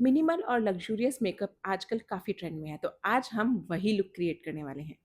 Minimal और luxurious makeup आजकल काफ़ी ट्रेंड में है, तो आज हम वही लुक क्रिएट करने वाले हैं।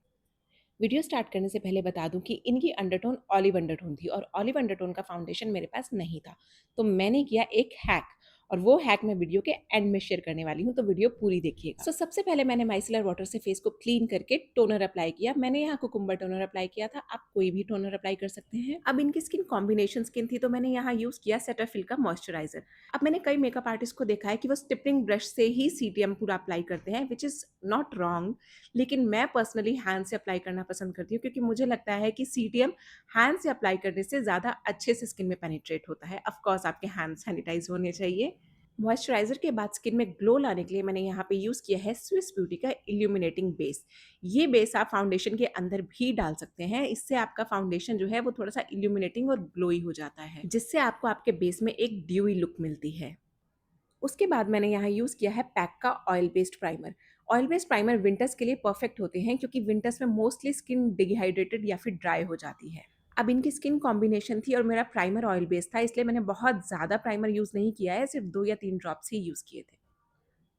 वीडियो स्टार्ट करने से पहले बता दूँ कि इनकी अंडरटोन ऑलिव अंडरटोन थी और ऑलिव अंडरटोन का फाउंडेशन मेरे पास नहीं था। तो मैंने किया एक हैक और वो हैक मैं वीडियो के एंड में शेयर करने वाली हूँ, तो वीडियो पूरी देखिएगा। सबसे पहले मैंने माइसेलर वाटर से फेस को क्लीन करके टोनर अप्लाई किया। मैंने यहाँ कुकुम्बर टोनर अप्लाई किया था, आप कोई भी टोनर अप्लाई कर सकते हैं। अब इनकी स्किन कॉम्बिनेशन स्किन थी, तो मैंने यहाँ यूज़ किया सेटाफिल का मॉइस्चराइज़र। अब मैंने कई मेकअप आर्टिस्ट को देखा है कि वो स्टिपनिंग ब्रश से ही सीटीएम पूरा अप्लाई करते हैं, विच इज़ नॉट रॉन्ग। लेकिन मैं पर्सनली हैंड से अप्लाई करना पसंद करती हूँ, क्योंकि मुझे लगता है कि सीटीएम हैंड से अप्लाई करने से ज़्यादा अच्छे से स्किन में पेनिट्रेट होता है। ऑफ कोर्स आपके हैंड सैनिटाइज होने चाहिए। मॉइस्चराइज़र के बाद स्किन में ग्लो लाने के लिए मैंने यहाँ पे यूज़ किया है स्विस ब्यूटी का इल्यूमिनेटिंग बेस। ये बेस आप फाउंडेशन के अंदर भी डाल सकते हैं। इससे आपका फाउंडेशन जो है वो थोड़ा-सा इल्यूमिनेटिंग और ग्लोई हो जाता है, जिससे आपको आपके बेस में एक ड्यूई लुक मिलती है। उसके बाद मैंने यहाँ यूज़ किया है पैक का oil based primer. Oil based primer winters के लिए परफेक्ट होते हैं, क्योंकि विंटर्स में मोस्टली स्किन डिहाइड्रेटेड या फिर ड्राई हो जाती है। अब इनकी स्किन कॉम्बिनेशन थी और मेरा प्राइमर ऑयल बेस्ड था, इसलिए मैंने बहुत ज़्यादा प्राइमर यूज़ नहीं किया है, सिर्फ 2 या 3 ड्रॉप्स ही यूज़ किए थे।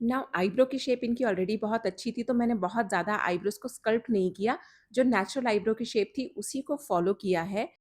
नाउ आईब्रो की शेप इनकी ऑलरेडी बहुत अच्छी थी, तो मैंने बहुत ज़्यादा आईब्रोज़ को स्कल्प्ट नहीं किया। जो नेचुरल आईब्रो की शेप थी उसी को फॉलो किया है।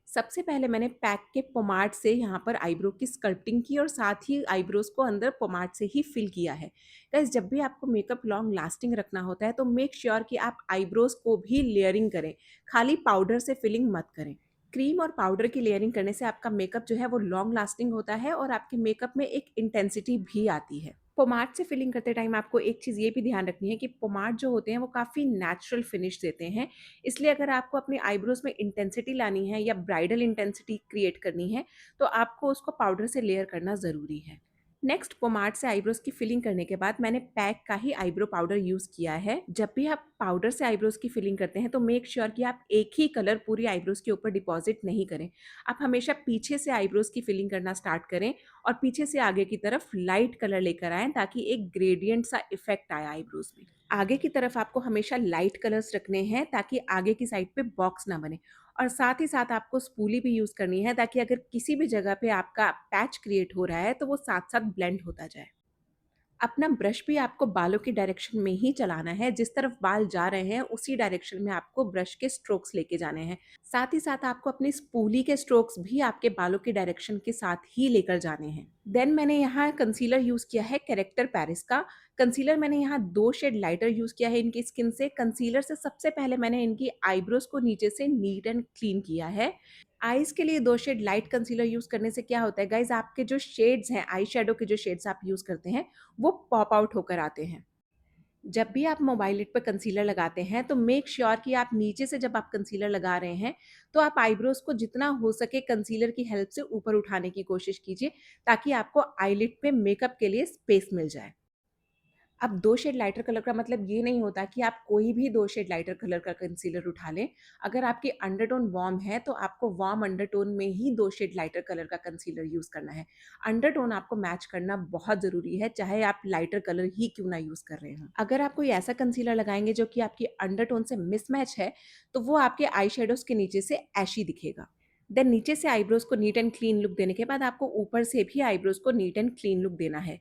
सबसे पहले मैंने पैक के पोमाड से यहाँ पर आईब्रो की स्कल्पटिंग की और साथ ही आईब्रोज़ को अंदर पोमाड से ही फिल किया है। गाइस, जब भी आपको मेकअप लॉन्ग लास्टिंग रखना होता है, तो मेक श्योर कि आप आईब्रोज़ को भी लेयरिंग करें, खाली पाउडर से फिलिंग मत करें। क्रीम और पाउडर की लेयरिंग करने से आपका मेकअप जो है वो लॉन्ग लास्टिंग होता है और आपके मेकअप में एक इंटेंसिटी भी आती है। पोमाड से फिलिंग करते टाइम आपको एक चीज़ ये भी ध्यान रखनी है कि पोमाड जो होते हैं वो काफ़ी नेचुरल फिनिश देते हैं। इसलिए अगर आपको अपने आईब्रोज़ में इंटेंसिटी लानी है या ब्राइडल इंटेंसिटी क्रिएट करनी है, तो आपको उसको पाउडर से लेयर करना ज़रूरी है। नेक्स्ट, पोमाड से आईब्रोज़ की फिलिंग करने के बाद मैंने पैक का ही आईब्रो पाउडर यूज़ किया है। जब भी आप पाउडर से आईब्रोज़ की फिलिंग करते हैं, तो मेक श्योर कि आप एक ही कलर पूरी आईब्रोज़ के ऊपर डिपॉज़िट नहीं करें। आप हमेशा पीछे से आईब्रोज़ की फिलिंग करना स्टार्ट करें और पीछे से आगे की तरफ लाइट कलर लेकर आएँ, ताकि एक ग्रेडिएंट सा इफ़ेक्ट आए आईब्रोज़ में। आगे की तरफ आपको हमेशा लाइट कलर्स रखने हैं, ताकि आगे की साइड पे बॉक्स ना बने, और साथ ही साथ आपको स्पूली भी यूज़ करनी है, ताकि अगर किसी भी जगह पे आपका पैच क्रिएट हो रहा है, तो वो साथ-साथ ब्लेंड होता जाए। अपना ब्रश भी आपको बालों की डायरेक्शन में ही चलाना है, जिस तरफ बाल जा रहे हैं उसी डायरेक्शन में आपको ब्रश के स्ट्रोक्स लेके जाने हैं। साथ ही साथ आपको अपनी स्पूली के स्ट्रोक्स भी आपके बालों के डायरेक्शन के साथ ही लेकर जाने हैं। देन मैंने यहाँ कंसीलर यूज़ किया है कैरेक्टर पैरिस का। कंसीलर मैंने यहाँ 2 शेड लाइटर यूज़ किया है इनकी स्किन से। कंसीलर से सबसे पहले मैंने इनकी आईब्रोज़ को नीचे से नीट एंड क्लीन किया है। आईज़ के लिए 2 शेड लाइट कंसीलर यूज़ करने से क्या होता है गाइज़, आपके जो शेड्स हैं, आई शैडो के जो शेड्स आप यूज़ करते हैं, वो पॉप आउट होकर आते हैं। जब भी आप मोबाइल लिड पर कंसीलर लगाते हैं, तो मेक श्योर कि आप नीचे से जब आप कंसीलर लगा रहे हैं, तो आप आईब्रोज़ को जितना हो सके कंसीलर की हेल्प से ऊपर उठाने की कोशिश कीजिए, ताकि आपको आईलिड पे मेकअप के लिए स्पेस मिल जाए। अब 2 शेड लाइटर कलर का मतलब ये नहीं होता कि आप कोई भी 2 शेड लाइटर कलर का कंसीलर उठा लें। अगर आपकी अंडरटोन वार्म है, तो आपको वार्म अंडरटोन में ही 2 शेड लाइटर कलर का कंसीलर यूज़ करना है। अंडरटोन आपको मैच करना बहुत ज़रूरी है, चाहे आप लाइटर कलर ही क्यों ना यूज़ कर रहे हों। अगर आप कोई ऐसा कंसीलर लगाएँगे जो कि आपकी अंडरटोन से मिसमैच है, तो वो आपके आई शैडोज़ के नीचे से ऐशी दिखेगा। देन नीचे से आईब्रोज़ को नीट एंड क्लीन लुक देने के बाद आपको ऊपर से भी आईब्रोज़ को नीट एंड क्लीन लुक देना है।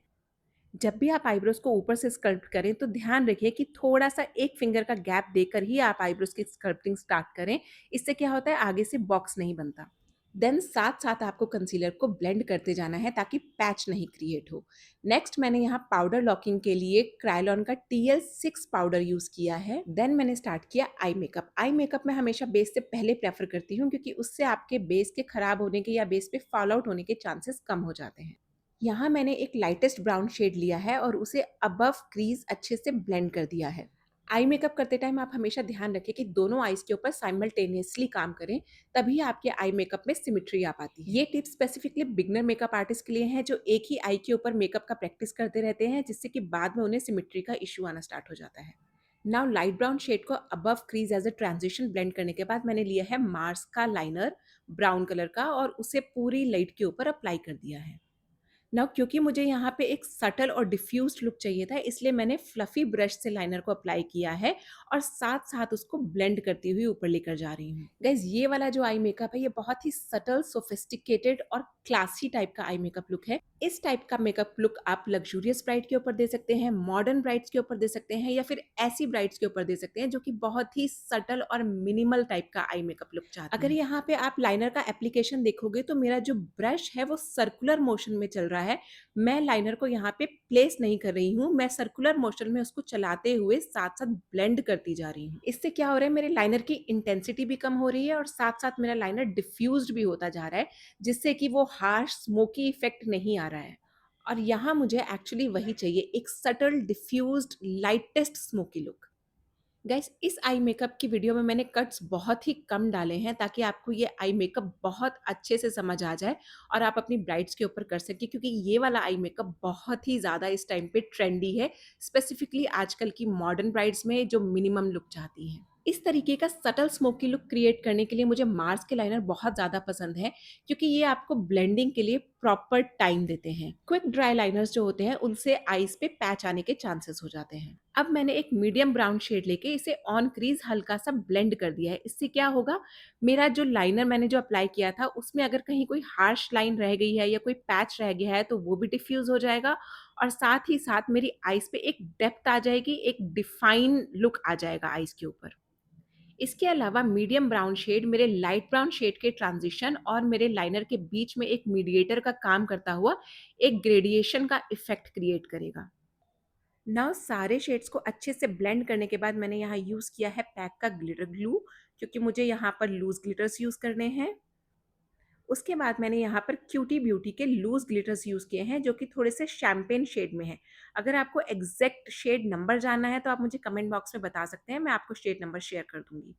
जब भी आप आईब्रोज़ को ऊपर से स्कल्प्ट करें, तो ध्यान रखिए कि थोड़ा-सा 1 फिंगर का गैप देकर ही आप आईब्रोज़ की स्कल्प्टिंग स्टार्ट करें। इससे क्या होता है, आगे से बॉक्स नहीं बनता। देन साथ-साथ आपको कंसीलर को ब्लेंड करते जाना है, ताकि पैच नहीं क्रिएट हो। नेक्स्ट मैंने यहाँ पाउडर लॉकिंग के लिए क्रायोलॉन का TL6 पाउडर यूज़ किया है। देन मैंने स्टार्ट किया आई मेकअप। आई मेकअप मैं हमेशा बेस से पहले प्रेफ़र करती हूँ, क्योंकि उससे आपके बेस के खराब होने के या बेस पे फॉल आउट होने के चांसेस कम हो जाते हैं। यहाँ मैंने एक लाइटेस्ट ब्राउन शेड लिया है और उसे अबव क्रीज़ अच्छे से ब्लेंड कर दिया है। आई मेकअप करते टाइम आप हमेशा ध्यान रखें कि दोनों आईज़ के ऊपर साइमल्टेनियसली काम करें, तभी आपके आई मेकअप में सिमेट्री आ पाती है। ये tips specifically beginner makeup artist के लिए हैं, जो एक ही आई के ऊपर मेकअप का प्रैक्टिस करते रहते हैं, जिससे कि बाद में उन्हें सिमेट्री का इश्यू आना स्टार्ट हो जाता है। नाउ लाइट ब्राउन शेड को above crease as a transition blend करने के बाद मैंने लिया है मार्स का लाइनर ब्राउन कलर का और उसे पूरी लाइट के ऊपर अप्लाई कर दिया है। नाउ क्योंकि मुझे यहाँ पे एक सटल और डिफ्यूज्ड लुक चाहिए था, इसलिए मैंने फ्लफी ब्रश से लाइनर को अप्लाई किया है और साथ-साथ उसको ब्लेंड करती हुई ऊपर लेकर जा रही हूँ। गाइज़ ये वाला जो आई मेकअप है ये बहुत ही सटल, सोफिस्टिकेटेड और क्लासी टाइप का आई मेकअप लुक है। इस टाइप का मेकअप लुक आप लग्ज़ूरियस ब्राइड के ऊपर दे सकते हैं, मॉडर्न ब्राइड्स के ऊपर दे सकते हैं या फिर ऐसी ब्राइड्स के ऊपर दे सकते हैं जो कि बहुत ही सटल और मिनिमल टाइप का आई मेकअप लुक चाहती हैं। अगर यहाँ पे आप लाइनर का एप्लीकेशन देखोगे तो मेरा जो ब्रश है वो सर्कुलर मोशन में चल रहा है। मैं लाइनर को यहाँ पे प्लेस नहीं कर रही हूँ, मैं सर्कुलर मोशन में उसको चलाते हुए साथ-साथ ब्लेंड करती जा रही हूँ। इससे क्या हो रहा है, मेरे लाइनर की इंटेंसिटी भी कम हो रही है और साथ-साथ मेरा लाइनर डिफ्यूज़्ड भी होता जा रहा है, जिससे कि वो हार्श स्मोकी इफ़ेक्ट नहीं आ रहा है। और यहाँ मुझे एक्चुअली वही चाहिए, एक subtle diffused lightest smoky look. Guys इस आई मेकअप की वीडियो में मैंने कट्स बहुत ही कम डाले हैं ताकि आपको ये आई मेकअप बहुत अच्छे से समझ आ जाए और आप अपनी ब्राइड्स के ऊपर कर सकें, क्योंकि ये वाला आई मेकअप बहुत ही ज़्यादा इस टाइम पे ट्रेंडी है, स्पेसिफिकली आजकल की मॉडर्न ब्राइड्स में जो मिनिमम लुक चाहती हैं। इस तरीके का सटल स्मोकी लुक क्रिएट करने के लिए मुझे मार्स के लाइनर बहुत ज़्यादा पसंद है, क्योंकि ये आपको ब्लेंडिंग के लिए प्रॉपर टाइम देते हैं। क्विक ड्राई लाइनर्स जो होते हैं उनसे आईज पे पैच आने के चांसेस हो जाते हैं। अब मैंने एक मीडियम ब्राउन शेड लेके इसे ऑन क्रीज हल्का सा ब्लेंड कर दिया है। इससे क्या होगा, मेरा जो लाइनर मैंने जो अप्लाई किया था उसमें अगर कहीं कोई हार्श लाइन रह गई है या कोई पैच रह गया है तो वो भी डिफ्यूज हो जाएगा और साथ ही साथ मेरी आईज पे एक डेप्थ आ जाएगी, एक डिफाइन लुक आ जाएगा आईज के ऊपर। इसके अलावा मीडियम ब्राउन शेड मेरे लाइट ब्राउन शेड के ट्रांजिशन और मेरे लाइनर के बीच में एक मीडिएटर का काम करता हुआ एक ग्रेडिएशन का इफेक्ट क्रिएट करेगा। नाउ सारे शेड्स को अच्छे से ब्लेंड करने के बाद मैंने यहाँ यूज़ किया है पैक का ग्लिटर ग्लू, क्योंकि मुझे यहाँ पर लूज़ ग्लिटर्स यूज़ करने हैं। उसके बाद मैंने यहाँ पर क्यूटी ब्यूटी के लूज़ ग्लिटर्स यूज़ किए हैं जो कि थोड़े से शैम्पेन शेड में हैं। अगर आपको एग्जैक्ट शेड नंबर जानना है तो आप मुझे कमेंट बॉक्स में बता सकते हैं, मैं आपको शेड नंबर शेयर कर दूँगी।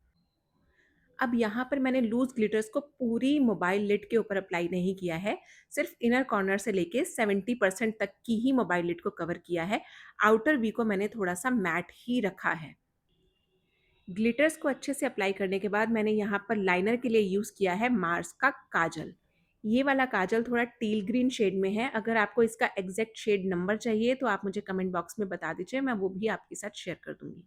अब यहाँ पर मैंने लूज़ ग्लिटर्स को पूरी मोबाइल लिड के ऊपर अप्लाई नहीं किया है, सिर्फ इनर कॉर्नर से लेके 70% तक की ही मोबाइल लिड को कवर किया है। आउटर वी को मैंने थोड़ा-सा मैट ही रखा है। ग्लिटर्स को अच्छे से अप्लाई करने के बाद मैंने यहाँ पर लाइनर के लिए यूज़ किया है मार्स का काजल। ये वाला काजल थोड़ा टील ग्रीन शेड में है। अगर आपको इसका एग्जैक्ट शेड नंबर चाहिए तो आप मुझे कमेंट बॉक्स में बता दीजिए, मैं वो भी आपके साथ शेयर कर दूँगी।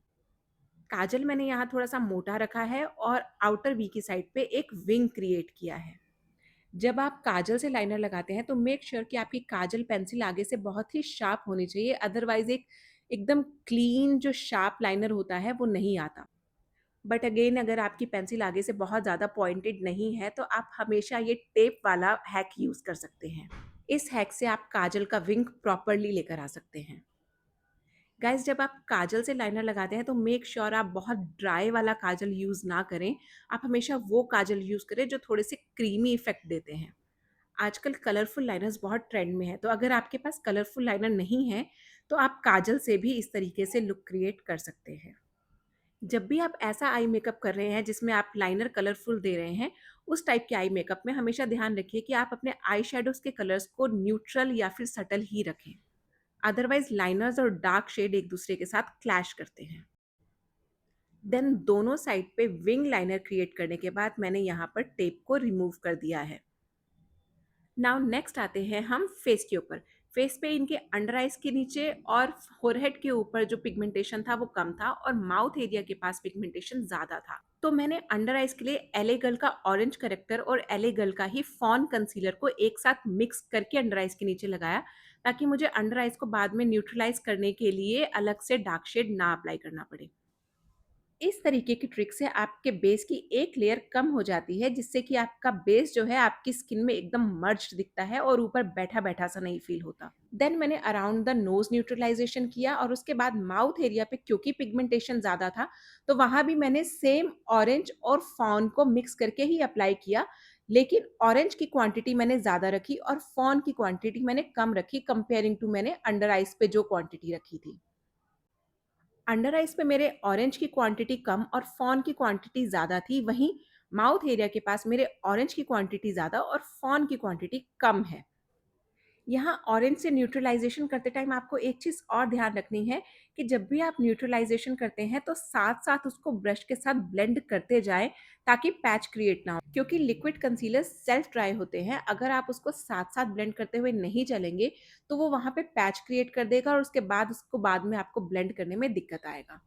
काजल मैंने यहाँ थोड़ा-सा मोटा रखा है और आउटर वी की साइड पे एक विंग क्रिएट किया है। जब आप काजल से लाइनर लगाते हैं तो मेक श्योर कि आपकी काजल पेंसिल आगे से बहुत ही शार्प होनी चाहिए, अदरवाइज़ एक एकदम क्लीन जो शार्प लाइनर होता है वो नहीं आता। बट अगेन अगर आपकी पेंसिल आगे से बहुत ज़्यादा पॉइंटेड नहीं है तो आप हमेशा ये टेप वाला हैक यूज़ कर सकते हैं। इस हैक से आप काजल का विंग प्रॉपरली लेकर आ सकते हैं। गाइस जब आप काजल से लाइनर लगाते हैं तो मेक श्योर आप बहुत ड्राई वाला काजल यूज़ ना करें। आप हमेशा वो काजल यूज़ करें जो थोड़े से क्रीमी इफ़ेक्ट देते हैं। आजकल कलरफुल लाइनर्स बहुत ट्रेंड में है, तो अगर आपके पास कलरफुल लाइनर नहीं है तो आप काजल से भी इस तरीके से लुक क्रिएट कर सकते हैं। जब भी आप ऐसा आई मेकअप कर रहे हैं जिसमें आप लाइनर कलरफुल दे रहे हैं, उस टाइप के आई मेकअप में हमेशा ध्यान रखिए कि आप अपने आई शेडोज़ के कलर्स को न्यूट्रल या फिर सटल ही रखें। अदरवाइज़ लाइनर्स और डार्क शेड एक दूसरे के साथ क्लैश करते हैं। देन दोनों साइड पे विंग लाइनर क्रिएट करने के बाद मैंने यहाँ पर टेप को रिमूव कर दिया है। नाउ नेक्स्ट आते हैं हम फेस के ऊपर। फेस पे इनके अंडर आइज के नीचे और फोरहेड के ऊपर जो पिगमेंटेशन था वो कम था और माउथ एरिया के पास पिगमेंटेशन ज़्यादा था। तो मैंने अंडर आइज के लिए एले गर्ल का ऑरेंज करेक्टर और एले गर्ल का ही फॉन कंसीलर को एक साथ मिक्स करके अंडर आइज के नीचे लगाया, ताकि मुझे अंडर आइज को बाद में न्यूट्रलाइज करने के लिए अलग से डार्क शेड ना अप्लाई करना पड़े। इस तरीके की ट्रिक से आपके बेस की एक लेयर कम हो जाती है, जिससे कि आपका बेस जो है आपकी स्किन में एकदम मर्ज्ड दिखता है और ऊपर बैठा-बैठा सा नहीं फील होता। देन मैंने अराउंड द नोज़ न्यूट्रलाइज़ेशन किया और उसके बाद माउथ एरिया पे क्योंकि पिगमेंटेशन ज़्यादा था, तो वहाँ भी मैंने सेम ऑरेंज और फॉन को मिक्स करके ही अप्लाई किया। लेकिन ऑरेंज की क्वांटिटी मैंने ज़्यादा रखी और फॉन की क्वांटिटी मैंने कम रखी कंपेयरिंग टू मैंने अंडर आइज़ पे जो क्वांटिटी रखी थी। अंडर आइज़ पे मेरे ऑरेंज की क्वांटिटी कम और फॉन की क्वांटिटी ज़्यादा थी, वहीं माउथ एरिया के पास मेरे ऑरेंज की क्वांटिटी ज़्यादा और फॉन की क्वांटिटी कम है। यहाँ ऑरेंज से न्यूट्रलाइजेशन करते टाइम आपको एक चीज़ और ध्यान रखनी है कि जब भी आप न्यूट्रलाइजेशन करते हैं तो साथ-साथ उसको ब्रश के साथ ब्लेंड करते जाएँ ताकि पैच क्रिएट ना हो। क्योंकि लिक्विड कंसीलर सेल्फ ड्राई होते हैं, अगर आप उसको साथ-साथ ब्लेंड करते हुए नहीं चलेंगे, तो वो वहाँ पे पैच क्रिएट कर देगा और उसके बाद उसको बाद में आपको ब्लेंड करने में दिक्कत आएगा।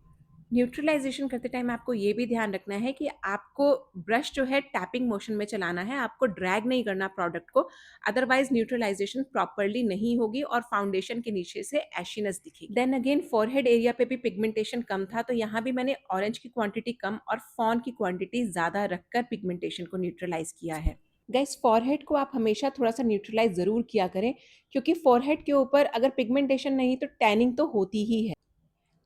न्यूट्रलाइज़ेशन करते टाइम आपको ये भी ध्यान रखना है कि आपको ब्रश जो है टैपिंग मोशन में चलाना है, आपको ड्रैग नहीं करना प्रोडक्ट को, अदरवाइज़ न्यूट्रलाइज़ेशन प्रॉपर्ली नहीं होगी और फाउंडेशन के नीचे से एशीनेस दिखेगी। देन अगेन फॉरहेड एरिया पे भी पिगमेंटेशन कम था, तो यहाँ भी मैंने ऑरेंज की क्वांटिटी कम और फॉन की क्वांटिटी ज़्यादा रखकर पिगमेंटेशन को न्यूट्रलाइज़ किया है। गाइस फॉरहेड को आप हमेशा थोड़ा-सा न्यूट्रलाइज़ ज़रूर किया करें, क्योंकि फॉरहेड के ऊपर अगर पिगमेंटेशन नहीं तो टैनिंग तो होती ही है।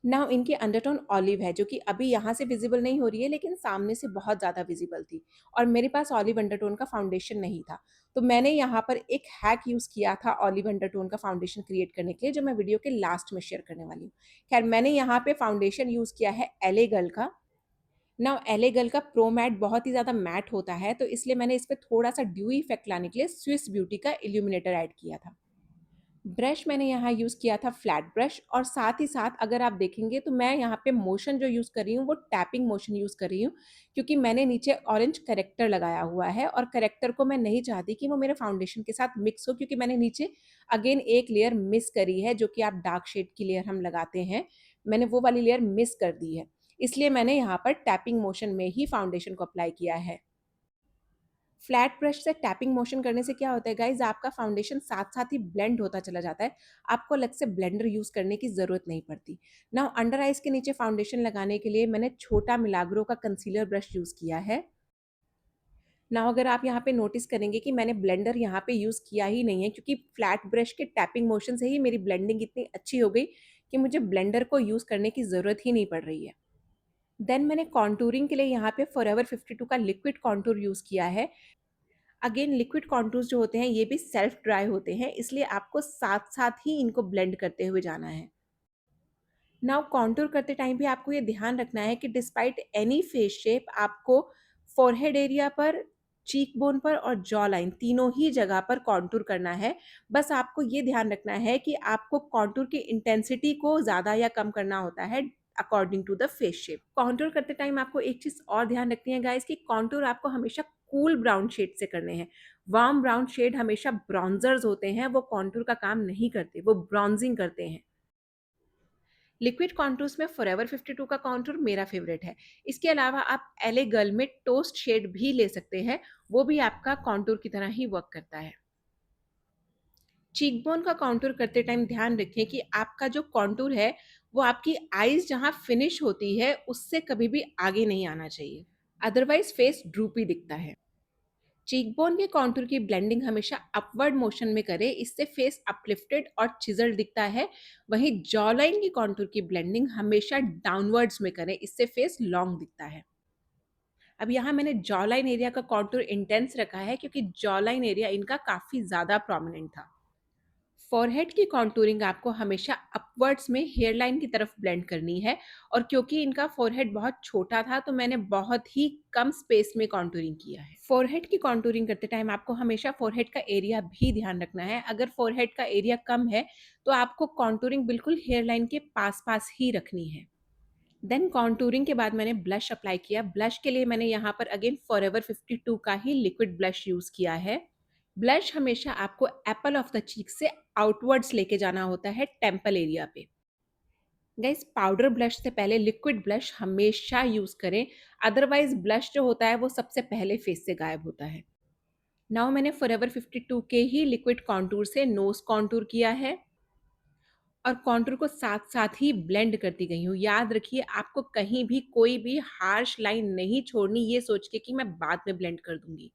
नाउ इनकी अंडरटोन ऑलिव है, जो कि अभी यहाँ से विजिबल नहीं हो रही है, लेकिन सामने से बहुत ज़्यादा विजिबल थी और मेरे पास ऑलिव अंडरटोन का फाउंडेशन नहीं था। तो मैंने यहाँ पर एक हैक यूज़ किया था ऑलिव अंडरटोन का फाउंडेशन क्रिएट करने के लिए, जो मैं वीडियो के लास्ट में शेयर करने वाली हूँ। खैर मैंने यहाँ पे फाउंडेशन यूज़ किया है एले गर्ल का। नाउ एले गर्ल का प्रो मैट बहुत ही ज़्यादा मैट होता है, तो इसलिए मैंने इस पे थोड़ा-सा ड्यूई इफ़ेक्ट लाने के लिए स्विस ब्यूटी का इल्यूमिनेटर ऐड किया था। ब्रश मैंने यहाँ यूज़ किया था फ्लैट ब्रश और साथ ही साथ अगर आप देखेंगे तो मैं यहाँ पे मोशन जो यूज़ कर रही हूँ वो टैपिंग मोशन यूज़ कर रही हूँ, क्योंकि मैंने नीचे ऑरेंज करेक्टर लगाया हुआ है और करेक्टर को मैं नहीं चाहती कि वो मेरे फाउंडेशन के साथ मिक्स हो, क्योंकि मैंने नीचे अगेन एक लेयर मिस करी है जो कि आप डार्क शेड की लेयर हम लगाते हैं, मैंने वो वाली लेयर मिस कर दी है। इसलिए मैंने यहाँ पर टैपिंग मोशन में ही फाउंडेशन को अप्लाई किया है। फ्लैट ब्रश से टैपिंग मोशन करने से क्या होता है गाइज़, आपका फाउंडेशन साथ-साथ ही ब्लेंड होता चला जाता है। आपको अलग से ब्लेंडर यूज़ करने की ज़रूरत नहीं पड़ती। नाउ अंडर आइज़ के नीचे फाउंडेशन लगाने के लिए मैंने छोटा मिलाग्रो का कंसीलर ब्रश यूज़ किया है। नाउ अगर आप यहाँ पे नोटिस करेंगे कि मैंने ब्लेंडर यहाँ पे यूज़ किया ही नहीं है, क्योंकि फ्लैट ब्रश के टैपिंग मोशन से ही मेरी ब्लेंडिंग इतनी अच्छी हो गई कि मुझे ब्लेंडर को यूज़ करने की ज़रूरत ही नहीं पड़ रही है। देन मैंने कॉन्टूरिंग के लिए यहाँ पे फॉरएवर 52 का लिक्विड कॉन्टूर यूज़ किया है। अगेन लिक्विड कॉन्टूर्स जो होते हैं ये भी सेल्फ ड्राई होते हैं, इसलिए आपको साथ-साथ ही इनको ब्लेंड करते हुए जाना है। नाउ कॉन्टूर करते टाइम भी आपको ये ध्यान रखना है कि डिस्पाइट एनी फेस शेप आपको फोरहेड एरिया पर, चीक बोन पर और जॉ लाइन तीनों ही जगह पर कॉन्टूर करना है। बस आपको ये ध्यान रखना है कि आपको कॉन्टूर की इंटेंसिटी को ज़्यादा या कम करना होता है according to the face shape. Contour करते टाइम आपको एक चीज़ और ध्यान रखनी है गाइस कि कॉन्टूर आपको हमेशा कूल ब्राउन शेड से करने हैं। वार्म ब्राउन शेड हमेशा ब्रॉन्जर्स होते हैं, वो कॉन्टूर का काम नहीं करते, वो ब्रॉन्जिंग करते हैं। लिक्विड कॉन्टूर्स में फॉरएवर 52 का कॉन्टूर मेरा फेवरेट है। इसके अलावा आप एले गर्ल में टोस्ट शेड भी ले सकते हैं, वो भी आपका कॉन्टूर की तरह ही वर्क करता है। चीकबोन का कॉन्टूर करते टाइम ध्यान रखें कि आपका जो कॉन्टूर है वो आपकी आईज जहाँ फिनिश होती है उससे कभी भी आगे नहीं आना चाहिए, अदरवाइज फेस ड्रूपी दिखता है। चीकबोन के कॉन्टूर की ब्लेंडिंग हमेशा अपवर्ड मोशन में करें, इससे फेस अपलिफ्टेड और चिजल दिखता है। वहीं जॉ लाइन की कॉन्टूर की ब्लेंडिंग हमेशा डाउनवर्ड्स में करें, इससे फेस लॉन्ग दिखता है। अब यहाँ मैंने जॉ लाइन एरिया का कॉन्टूर इंटेंस रखा है, क्योंकि जॉ लाइन एरिया इनका काफ़ी ज़्यादा प्रोमिनेंट था। फॉरहेड की कॉन्टूरिंग आपको हमेशा अपवर्ड्स में हेयर लाइन की तरफ ब्लेंड करनी है, और क्योंकि इनका फॉरहेड बहुत छोटा था तो मैंने बहुत ही कम स्पेस में कॉन्टूरिंग किया है। फॉरहेड की कॉन्टूरिंग करते टाइम आपको हमेशा फॉरहेड का एरिया भी ध्यान रखना है। अगर फॉरहेड का एरिया कम है तो आपको कॉन्टूरिंग बिल्कुल हेयर लाइन के पास-पास ही रखनी है। देन कॉन्टूरिंग के बाद मैंने ब्लश अप्लाई किया। ब्लश के लिए मैंने यहाँ पर अगेन फॉरएवर 52 का ही लिक्विड ब्लश यूज़ किया है। ब्लश हमेशा आपको एप्पल ऑफ द चीक से आउटवर्ड्स लेके जाना होता है टेम्पल एरिया पे। गाइस पाउडर ब्लश से पहले लिक्विड ब्लश हमेशा यूज़ करें, अदरवाइज ब्लश जो होता है वो सबसे पहले फेस से गायब होता है। नाउ मैंने फॉरएवर 52 के ही लिक्विड कॉन्टूर से नोज कॉन्टूर किया है और कॉन्टूर को साथ-साथ ही ब्लेंड करती गई हूँ। याद रखिए आपको कहीं भी कोई भी हार्श लाइन नहीं छोड़नी ये सोच के कि मैं बाद में ब्लेंड कर दूँगी।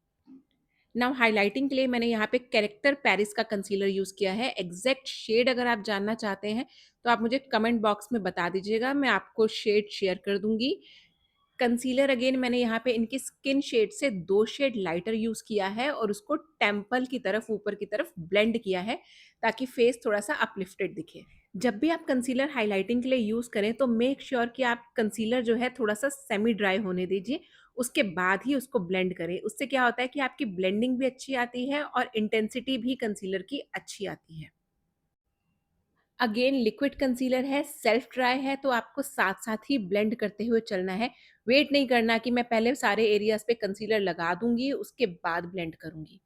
नाउ हाइलाइटिंग के लिए मैंने यहाँ पे कैरेक्टर पेरिस का कंसीलर यूज़ किया है। एग्ज़ैक्ट शेड अगर आप जानना चाहते हैं तो आप मुझे कमेंट बॉक्स में बता दीजिएगा, मैं आपको शेड शेयर कर दूँगी। कंसीलर अगेन मैंने यहाँ पे इनकी स्किन शेड से 2 शेड लाइटर यूज़ किया है और उसको टेम्पल की तरफ ऊपर की तरफ ब्लेंड किया है ताकि फेस थोड़ा-सा अपलिफ्टेड दिखे। जब भी आप कंसीलर हाइलाइटिंग के लिए यूज़ करें तो मेक श्योर कि आप कंसीलर जो है थोड़ा-सा सेमी ड्राई होने दीजिए, उसके बाद ही उसको ब्लेंड करें। उससे क्या होता है कि आपकी ब्लेंडिंग भी अच्छी आती है और इंटेंसिटी भी कंसीलर की अच्छी आती है। अगेन लिक्विड कंसीलर है, सेल्फ ड्राई है, तो आपको साथ-साथ ही ब्लेंड करते हुए चलना है। वेट नहीं करना कि मैं पहले सारे एरियाज़ पे कंसीलर लगा दूँगी, उसके बाद ब्लेंड करूँगी।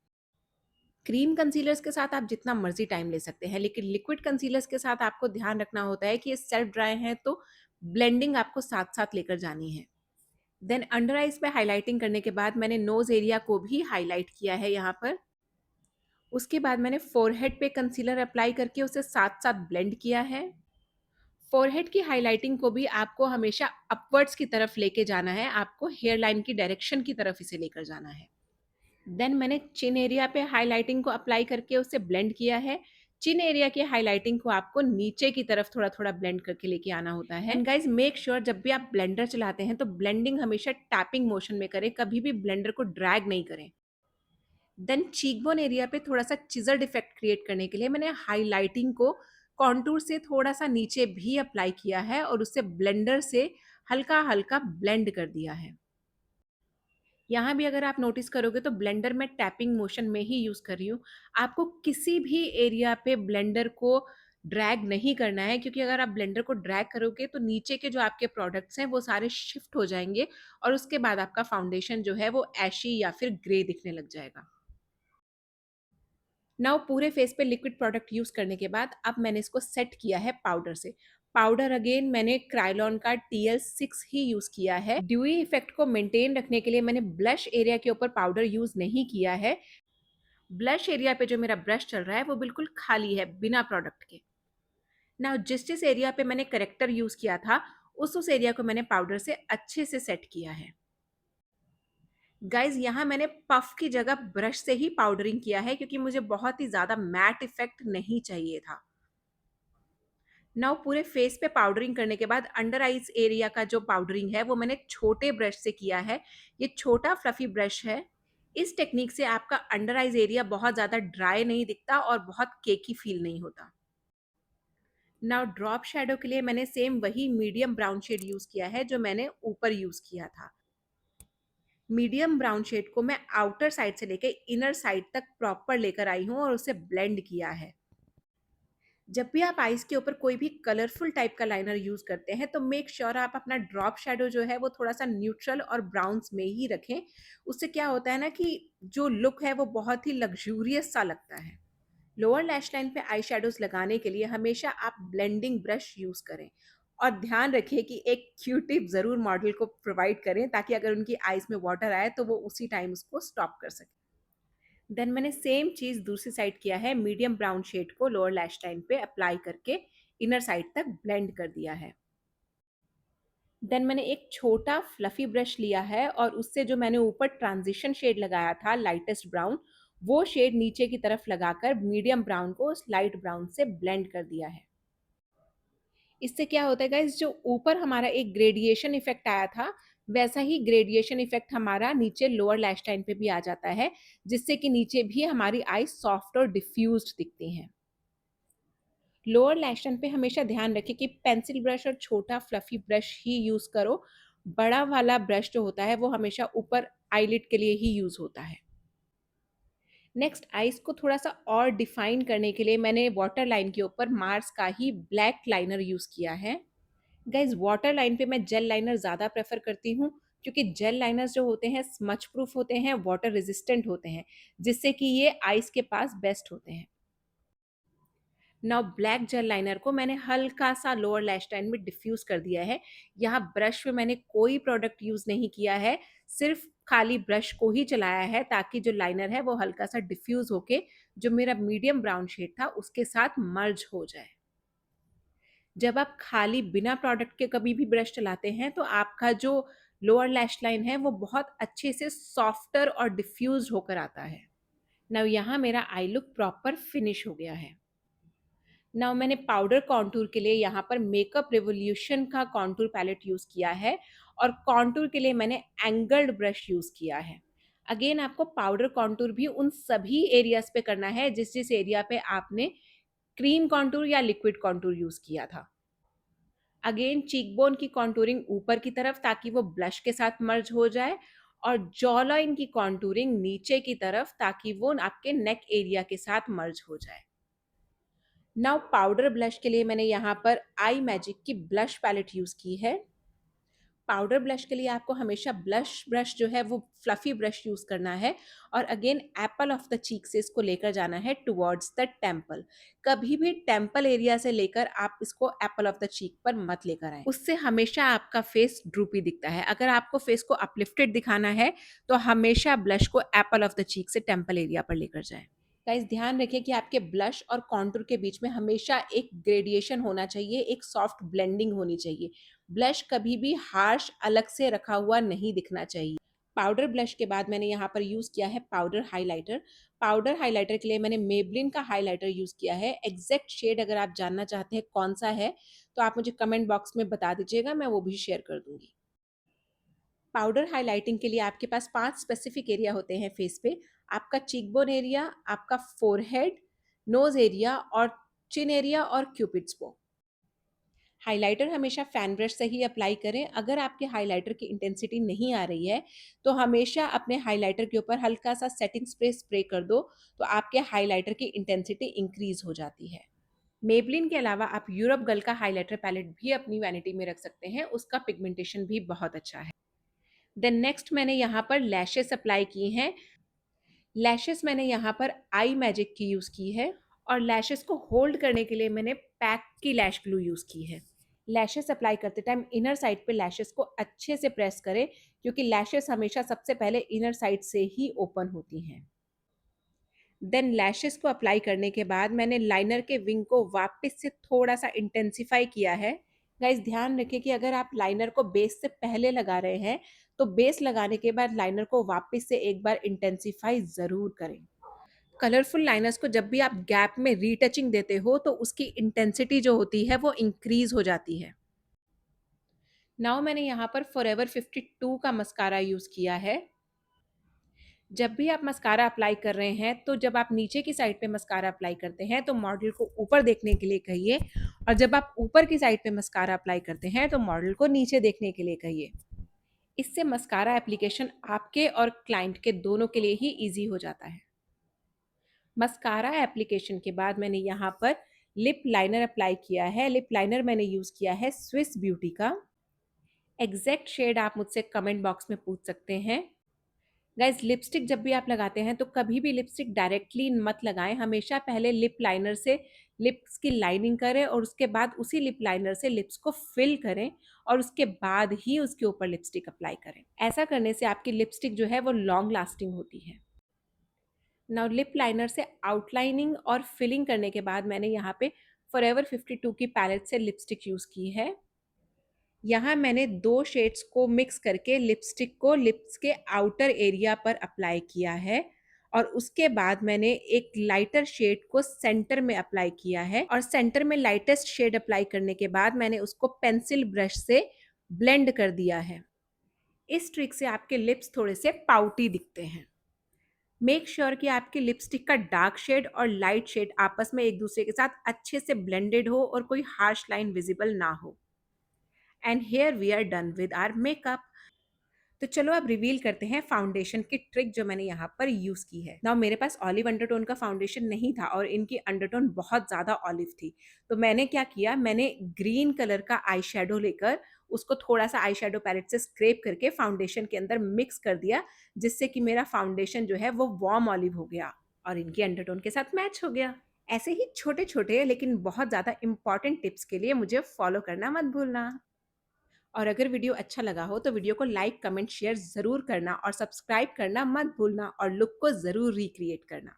क्रीम कंसीलर्स के साथ आप जितना मर्ज़ी टाइम ले सकते हैं, लेकिन लिक्विड कंसीलर्स के साथ आपको ध्यान रखना होता है कि ये सेल्फ ड्राई हैं, तो ब्लेंडिंग आपको साथ-साथ लेकर जानी है। देन अंडर आइज़ पे हाइलाइटिंग करने के बाद मैंने नोज़ एरिया को भी हाइलाइट किया है यहाँ पर। उसके बाद मैंने फ़ोरहेड पे कंसीलर अप्लाई करके उसे साथ-साथ ब्लेंड किया है। फ़ोरहेड की हाइलाइटिंग को भी आपको हमेशा अपवर्ड्स की तरफ लेके जाना है, आपको हेयर लाइन की डायरेक्शन की तरफ इसे लेकर जाना है। देन मैंने चिन एरिया पे हाइलाइटिंग को अप्लाई करके उसे ब्लेंड किया है। चिन एरिया की हाइलाइटिंग को आपको नीचे की तरफ थोड़ा-थोड़ा ब्लेंड करके लेके आना होता है। एंड गाइज़ मेक श्योर जब भी आप ब्लेंडर चलाते हैं तो ब्लेंडिंग हमेशा टैपिंग मोशन में करें, कभी भी ब्लेंडर को ड्रैग नहीं करें। देन चीकबोन एरिया पे थोड़ा-सा चिज़ल्ड इफ़ेक्ट क्रिएट करने के लिए मैंने हाइलाइटिंग को कॉन्टूर से थोड़ा-सा नीचे भी अप्लाई किया है और उसे ब्लेंडर से हल्का-हल्का ब्लेंड कर दिया है। यहाँ भी अगर आप नोटिस करोगे तो ब्लेंडर मैं टैपिंग मोशन में ही यूज़ कर रही हूँ। आपको किसी भी एरिया पे ब्लेंडर को ड्रैग नहीं करना है, क्योंकि अगर आप ब्लेंडर को ड्रैग करोगे तो नीचे के जो आपके प्रोडक्ट्स हैं वो सारे शिफ्ट हो जाएँगे और उसके बाद आपका फाउंडेशन जो है वो ऐशी या फिर ग्रे दिखने लग जाएगा। नाउ पूरे फेस पे लिक्विड प्रोडक्ट यूज़ करने के बाद अब मैंने इसको सेट किया है पाउडर से। पाउडर अगेन मैंने क्रायोलॉन का TL6 ही यूज़ किया है। ड्यूई इफ़ेक्ट को मेंटेन रखने के लिए मैंने ब्लश एरिया के ऊपर पाउडर यूज़ नहीं किया है। ब्लश एरिया पे जो मेरा ब्रश चल रहा है वो बिल्कुल खाली है, बिना प्रोडक्ट के। नाउ जिस एरिया पे मैंने करेक्टर यूज़ किया था, उस एरिया को मैंने पाउडर से अच्छे से सेट किया है। गाइज़ यहाँ मैंने पफ की जगह ब्रश से ही पाउडरिंग किया है, क्योंकि मुझे बहुत ही ज़्यादा मैट इफ़ेक्ट नहीं चाहिए था। नाउ पूरे फेस पे पाउडरिंग करने के बाद अंडर आइज़ एरिया का जो पाउडरिंग है वो मैंने छोटे ब्रश से किया है। ये छोटा फ्लफ़ी ब्रश है। इस टेक्नीक से आपका अंडर आइज़ एरिया बहुत ज़्यादा ड्राई नहीं दिखता और बहुत केकी फ़ील नहीं होता। नाउ ड्रॉप शैडो के लिए मैंने सेम वही मीडियम ब्राउन शेड यूज़ किया है जो मैंने ऊपर यूज़ किया था। मीडियम ब्राउन शेड को मैं आउटर साइड से लेके इनर साइड तक प्रॉपर लेकर आई हूँ और उसे ब्लेंड किया है। जब भी आप आईज़ के ऊपर कोई भी कलरफुल टाइप का लाइनर यूज़ करते हैं, तो मेक श्योर आप अपना ड्रॉप शैडो जो है वो थोड़ा-सा न्यूट्रल और ब्राउन्स में ही रखें। उससे क्या होता है ना कि जो लुक है वो बहुत ही लग्ज़ूरियस सा लगता है। लोअर लैश लाइन पे आई शैडोज़ लगाने के लिए हमेशा आप ब्लेंडिंग ब्रश यूज़ करें और ध्यान रखिए कि एक क्यू टिप ज़रूर मॉडल को प्रोवाइड करें, ताकि अगर उनकी आईज़ में वाटर आए तो वो उसी टाइम उसको स्टॉप कर सकें। देन मैंने सेम चीज़ दूसरी साइड किया है, मीडियम ब्राउन शेड को लोअर लैश लाइन पे अप्लाई करके इनर साइड तक ब्लेंड कर दिया है। देन मैंने एक छोटा फ्लफी ब्रश लिया है और उससे जो मैंने ऊपर ट्रांजिशन शेड लगाया था लाइटेस्ट ब्राउन, वो शेड नीचे की तरफ लगाकर मीडियम ब्राउन को उस लाइट ब्राउन से ब्लेंड कर दिया है। इससे क्या होता है गाइस, जो ऊपर हमारा एक ग्रेडिएशन इफेक्ट आया था, वैसा ही ग्रेडिएशन इफेक्ट हमारा नीचे लोअर लैश लाइन पे भी आ जाता है, जिससे कि नीचे भी हमारी आई सॉफ्ट और डिफ्यूज्ड दिखती हैं। लोअर लैश लाइन पे हमेशा ध्यान रखें कि पेंसिल ब्रश और छोटा फ्लफी ब्रश ही यूज़ करो। बड़ा वाला ब्रश जो होता है वो हमेशा ऊपर आईलिड के लिए ही यूज़ होता है। नेक्स्ट आईज़ को थोड़ा-सा और डिफाइन करने के लिए मैंने वाटर लाइन के ऊपर मार्स का ही ब्लैक लाइनर यूज़ किया है। गाइज़ वाटर लाइन पे मैं जेल लाइनर ज़्यादा प्रेफ़र करती हूँ, क्योंकि जेल लाइनर्स जो होते हैं स्मच प्रूफ होते हैं, वाटर रेज़िस्टेंट होते हैं, जिससे कि ये आइज़ के पास बेस्ट होते हैं। नाउ ब्लैक जेल लाइनर को मैंने हल्का-सा लोअर लैश लाइन में डिफ्यूज़ कर दिया है। यहाँ ब्रश में मैंने कोई प्रोडक्ट यूज़ नहीं किया है, सिर्फ़ खाली ब्रश को ही चलाया है, ताकि जो लाइनर है वो हल्का-सा डिफ्यूज़ होके जो मेरा मीडियम ब्राउन शेड था उसके साथ मर्ज हो जाए। जब आप खाली बिना प्रोडक्ट के कभी भी ब्रश चलाते हैं, तो आपका जो लोअर लैश लाइन है वो बहुत अच्छे से सॉफ्टर और डिफ्यूज़्ड होकर आता है। नाउ यहाँ मेरा आई लुक प्रॉपर फिनिश हो गया है। नाउ मैंने पाउडर कॉन्टूर के लिए यहाँ पर मेकअप रिवॉल्यूशन का कॉन्टूर पैलेट यूज़ किया है और कॉन्टूर के लिए मैंने एंगल्ड ब्रश यूज़ किया है। अगेन आपको पाउडर कॉन्टूर भी उन सभी एरियाज़ पे करना है जिस एरिया पे आपने क्रीम कॉन्टूर या लिक्विड कॉन्टूर यूज़ किया था। अगेन चीक बोन की कॉन्टूरिंग ऊपर की तरफ, ताकि वो ब्लश के साथ मर्ज हो जाए, और जॉ लाइन की कॉन्टूरिंग नीचे की तरफ, ताकि वो आपके नेक एरिया के साथ मर्ज हो जाए। नाउ पाउडर ब्लश के लिए मैंने यहाँ पर आई मैजिक की ब्लश पैलेट यूज़ की है। पाउडर ब्लश के लिए आपको हमेशा ब्लश ब्रश जो है वो फ्लफी ब्रश यूज़ करना है, और again Apple of the cheek से इसको लेकर जाना है टुवर्ड्स द टेम्पल। कभी भी टेम्पल एरिया से लेकर आप इसको एप्पल ऑफ द चीक पर मत लेकर आए, उससे हमेशा आपका फेस ड्रूपी दिखता है। अगर आपको फेस को अपलिफ्टेड दिखाना है तो हमेशा ब्लश को एप्पल ऑफ द चीक से टेम्पल एरिया पर लेकर जाएं। गाइस ध्यान रखिए कि आपके ब्लश और कॉन्टूर के बीच में हमेशा एक ग्रेडिएशन होना चाहिए, एक सॉफ्ट ब्लेंडिंग होनी चाहिए। ब्लश कभी भी हार्श अलग से रखा हुआ नहीं दिखना चाहिए। पाउडर ब्लश के बाद मैंने यहाँ पर यूज़ किया है पाउडर हाइलाइटर। पाउडर हाइलाइटर के लिए मैंने मेबलिन का हाइलाइटर यूज़ किया है। एग्जैक्ट शेड अगर आप जानना चाहते हैं कौन सा है तो आप मुझे कमेंट बॉक्स में बता दीजिएगा, मैं वो भी शेयर कर दूंगी। पाउडर हाइलाइटिंग के लिए आपके पास 5 स्पेसिफिक एरिया होते हैं फेस पे। आपका चीकबोन एरिया, आपका फोरहेड, नोज एरिया और चिन एरिया और क्यूपिड्स बो। हाइलाइटर हमेशा फैन ब्रश से ही अप्लाई करें। अगर आपके हाइलाइटर की इंटेंसिटी नहीं आ रही है तो हमेशा अपने हाइलाइटर के ऊपर हल्का सा सेटिंग स्प्रे स्प्रे कर दो, तो आपके हाइलाइटर की इंटेंसिटी इंक्रीज हो जाती है। मेबलिन के अलावा आप यूरोप गर्ल का हाइलाइटर पैलेट भी अपनी वैनिटी में रख सकते हैं, उसका पिगमेंटेशन भी बहुत अच्छा है। देन नेक्स्ट मैंने यहाँ पर लैशेस अप्लाई की हैं। लैशेस मैंने यहाँ पर आई मैजिक की यूज़ की है, और लैशेस को होल्ड करने के लिए मैंने पैक की लैश ग्लू यूज़ की है। लैशेस अप्लाई करते टाइम इनर साइड पे लैशेस को अच्छे से प्रेस करें, क्योंकि लैशेस हमेशा सबसे पहले इनर साइड से ही ओपन होती हैं। देन लैशेस को अप्लाई करने के बाद मैंने लाइनर के विंग को वापस से थोड़ा सा इंटेंसिफाई किया है। गाइस ध्यान रखिए कि अगर आप लाइनर को बेस से पहले लगा रहे हैं तो बेस लगाने के बाद लाइनर को वापस से एक बार इंटेंसिफाई ज़रूर करें। कलरफुल लाइनर्स को जब भी आप गैप में रीटचिंग देते हो तो उसकी इंटेंसिटी जो होती है वो इंक्रीज हो जाती है। नाउ मैंने यहाँ पर फॉरएवर 52 का मस्कारा यूज़ किया है। जब भी आप मस्कारा अप्लाई कर रहे हैं तो जब आप नीचे की साइड पे मस्कारा अप्लाई करते हैं तो मॉडल को ऊपर देखने के लिए कहिए, और जब आप ऊपर की साइड पे मस्कारा अप्लाई करते हैं तो मॉडल को नीचे देखने के लिए कहिए। इससे मस्कारा एप्लीकेशन आपके और क्लाइंट के दोनों के लिए ही ईजी हो जाता है। मस्कारा एप्लीकेशन के बाद मैंने यहाँ पर लिप लाइनर अप्लाई किया है। लिप लाइनर मैंने यूज़ किया है स्विस ब्यूटी का। एग्जैक्ट शेड आप मुझसे कमेंट बॉक्स में पूछ सकते हैं। गाइज लिपस्टिक जब भी आप लगाते हैं तो कभी भी लिपस्टिक डायरेक्टली मत लगाएं। हमेशा पहले लिप लाइनर से लिप्स की लाइनिंग करें और उसके बाद उसी लिप लाइनर से लिप्स को फिल करें, और उसके बाद ही उसके ऊपर लिपस्टिक अप्लाई करें। ऐसा करने से आपकी लिपस्टिक जो है वो लॉन्ग लास्टिंग होती है। नाउ लिप लाइनर से आउटलाइनिंग और फिलिंग करने के बाद मैंने यहाँ पे फॉरएवर 52 की पैलेट से लिपस्टिक यूज़ की है। यहाँ मैंने 2 शेड्स को मिक्स करके लिपस्टिक को लिप्स के आउटर एरिया पर अप्लाई किया है, और उसके बाद मैंने एक लाइटर शेड को सेंटर में अप्लाई किया है, और सेंटर में लाइटेस्ट शेड अप्लाई करने के बाद मैंने उसको पेंसिल ब्रश से ब्लेंड कर दिया है। इस ट्रिक से आपके लिप्स थोड़े से पाउटी दिखते हैं। मेक श्योर कि आपकी लिपस्टिक का डार्क शेड और लाइट शेड आपस में एक दूसरे के साथ अच्छे से ब्लेंडेड हो और कोई हार्श लाइन विजिबल ना हो। And here we are done with our makeup. तो चलो अब रिवील करते हैं फाउंडेशन की ट्रिक जो मैंने यहाँ पर यूज़ की है। नाउ मेरे पास ऑलिव अंडरटोन का फाउंडेशन नहीं था और इनकी अंडरटोन बहुत ज़्यादा ऑलिव थी, तो मैंने क्या किया, मैंने ग्रीन कलर का आई शेडो लेकर उसको थोड़ा सा आई शेडो पैलेट से स्क्रेप करके फाउंडेशन के अंदर मिक्स कर दिया, जिससे कि मेरा फाउंडेशन जो है वो वार्म ऑलिव हो गया और इनकी अंडरटोन के साथ मैच हो गया। ऐसे ही छोटे छोटे लेकिन बहुत ज़्यादा इंपॉर्टेंट टिप्स के लिए मुझे फॉलो करना मत भूलना। और अगर वीडियो अच्छा लगा हो तो वीडियो को लाइक, कमेंट, शेयर ज़रूर करना, और सब्सक्राइब करना मत भूलना, और लुक को ज़रूर रिक्रिएट करना।